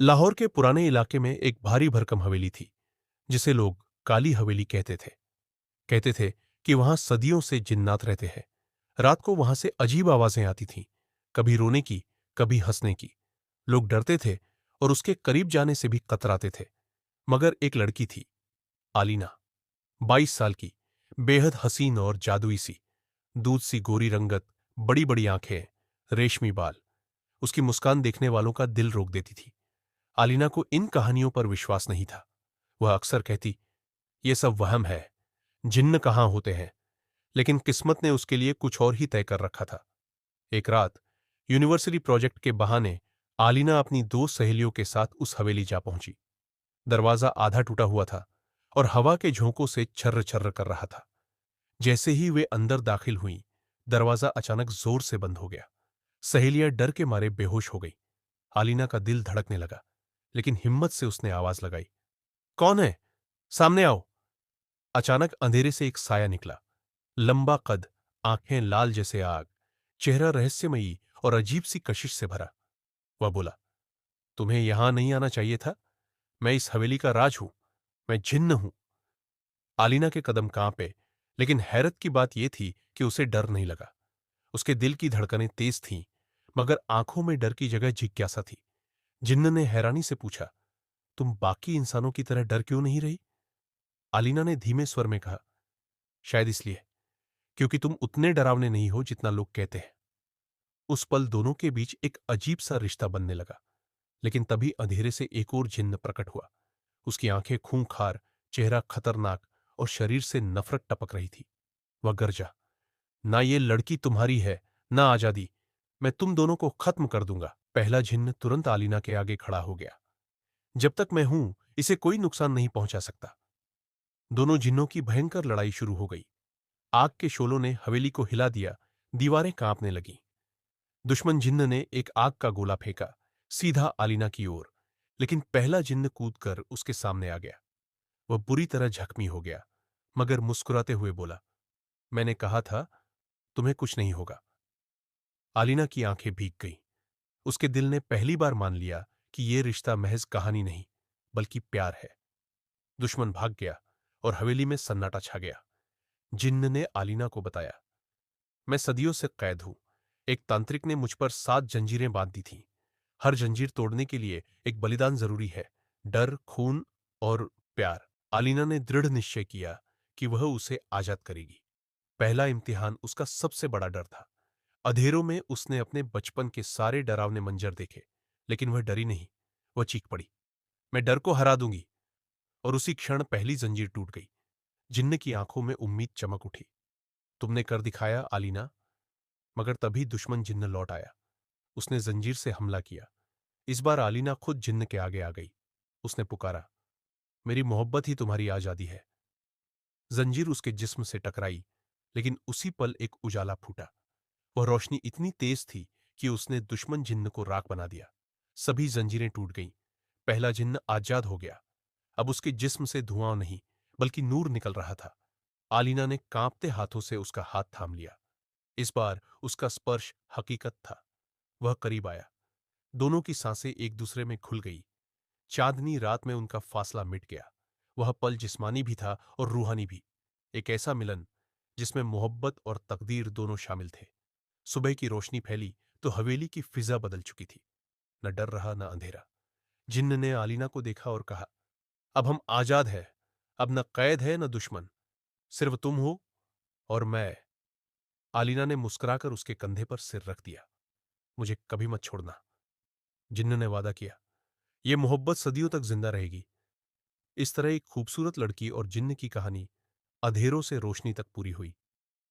लाहौर के पुराने इलाके में एक भारी भरकम हवेली थी, जिसे लोग काली हवेली कहते थे। कहते थे कि वहां सदियों से जिन्नात रहते हैं। रात को वहां से अजीब आवाजें आती थीं, कभी रोने की, कभी हंसने की। लोग डरते थे और उसके करीब जाने से भी कतराते थे। मगर एक लड़की थी, आलीना, 22 साल की, बेहद हसीन और जादुई सी। दूध सी गोरी रंगत, बड़ी बड़ी आंखें, रेशमी बाल। उसकी मुस्कान देखने वालों का दिल रोक देती थी। आलीना को इन कहानियों पर विश्वास नहीं था। वह अक्सर कहती, ये सब वहम है, जिन्न कहाँ होते हैं। लेकिन किस्मत ने उसके लिए कुछ और ही तय कर रखा था। एक रात यूनिवर्सिटी प्रोजेक्ट के बहाने आलीना अपनी दो सहेलियों के साथ उस हवेली जा पहुंची। दरवाजा आधा टूटा हुआ था और हवा के झोंकों से छर्र छर्र कर रहा था। जैसे ही वे अंदर दाखिल हुईं, दरवाजा अचानक जोर से बंद हो गया। सहेलियां डर के मारे बेहोश हो गई। आलीना का दिल धड़कने लगा, लेकिन हिम्मत से उसने आवाज लगाई, कौन है? सामने आओ। अचानक अंधेरे से एक साया निकला। लंबा कद, आंखें लाल जैसे आग, चेहरा रहस्यमयी और अजीब सी कशिश से भरा। वह बोला, तुम्हें यहां नहीं आना चाहिए था। मैं इस हवेली का राज हूं। मैं जिन्न हूं। आलीना के कदम कांपे, लेकिन हैरत की बात यह थी कि उसे डर नहीं लगा। उसके दिल की धड़कनें तेज थीं, मगर आंखों में डर की जगह जिज्ञासा थी। जिन्न ने हैरानी से पूछा, तुम बाकी इंसानों की तरह डर क्यों नहीं रही? आलीना ने धीमे स्वर में कहा, शायद इसलिए, क्योंकि तुम उतने डरावने नहीं हो जितना लोग कहते हैं। उस पल दोनों के बीच एक अजीब सा रिश्ता बनने लगा। लेकिन तभी अंधेरे से एक और जिन्न प्रकट हुआ। उसकी आंखें खूंखार, चेहरा खतरनाक और शरीर से नफरत टपक रही थी। वह गरजा, ना ये लड़की तुम्हारी है, ना आजादी। मैं तुम दोनों को खत्म कर दूंगा। पहला जिन्न तुरंत आलीना के आगे खड़ा हो गया। जब तक मैं हूं, इसे कोई नुकसान नहीं पहुंचा सकता। दोनों जिन्नों की भयंकर लड़ाई शुरू हो गई। आग के शोलों ने हवेली को हिला दिया। दीवारें कांपने लगीं। दुश्मन जिन्न ने एक आग का गोला फेंका, सीधा आलीना की ओर। लेकिन पहला जिन्न कूदकर उसके सामने आ गया। वह बुरी तरह जख्मी हो गया, मगर मुस्कुराते हुए बोला, मैंने कहा था, तुम्हें कुछ नहीं होगा। आलीना की आंखें भीग गईं। उसके दिल ने पहली बार मान लिया कि यह रिश्ता महज कहानी नहीं, बल्कि प्यार है। दुश्मन भाग गया और हवेली में सन्नाटा छा गया। जिन्न ने आलीना को बताया, मैं सदियों से कैद हूं। एक तांत्रिक ने मुझ पर 7 जंजीरें बांध दी थीं। हर जंजीर तोड़ने के लिए एक बलिदान जरूरी है, डर, खून और प्यार। आलीना ने दृढ़ निश्चय किया कि वह उसे आजाद करेगी। पहला इम्तिहान उसका सबसे बड़ा डर था। अंधेरों में उसने अपने बचपन के सारे डरावने मंजर देखे, लेकिन वह डरी नहीं। वह चीख पड़ी, मैं डर को हरा दूंगी। और उसी क्षण पहली जंजीर टूट गई। जिन्न की आंखों में उम्मीद चमक उठी। तुमने कर दिखाया आलीना। मगर तभी दुश्मन जिन्न लौट आया। उसने जंजीर से हमला किया। इस बार आलीना खुद जिन्न के आगे आ गई। उसने पुकारा, मेरी मोहब्बत ही तुम्हारी आजादी है। जंजीर उसके जिस्म से टकराई, लेकिन उसी पल एक उजाला फूटा। वह रोशनी इतनी तेज थी कि उसने दुश्मन जिन्न को राख बना दिया। सभी जंजीरें टूट गईं। पहला जिन्न आजाद हो गया। अब उसके जिस्म से धुआं नहीं, बल्कि नूर निकल रहा था। आलीना ने कांपते हाथों से उसका हाथ थाम लिया। इस बार उसका स्पर्श हकीकत था। वह करीब आया। दोनों की सांसें एक दूसरे में घुल गई। चांदनी रात में उनका फासला मिट गया। वह पल जिस्मानी भी था और रूहानी भी। एक ऐसा मिलन जिसमें मोहब्बत और तकदीर दोनों शामिल थे। सुबह की रोशनी फैली तो हवेली की फिजा बदल चुकी थी। न डर रहा, न अंधेरा। जिन्न ने आलीना को देखा और कहा, अब हम आजाद हैं। अब न कैद है, न दुश्मन। सिर्फ तुम हो और मैं। आलीना ने मुस्कुराकर उसके कंधे पर सिर रख दिया। मुझे कभी मत छोड़ना। जिन्न ने वादा किया, यह मोहब्बत सदियों तक जिंदा रहेगी। इस तरह एक खूबसूरत लड़की और जिन्न की कहानी अधेरों से रोशनी तक पूरी हुई।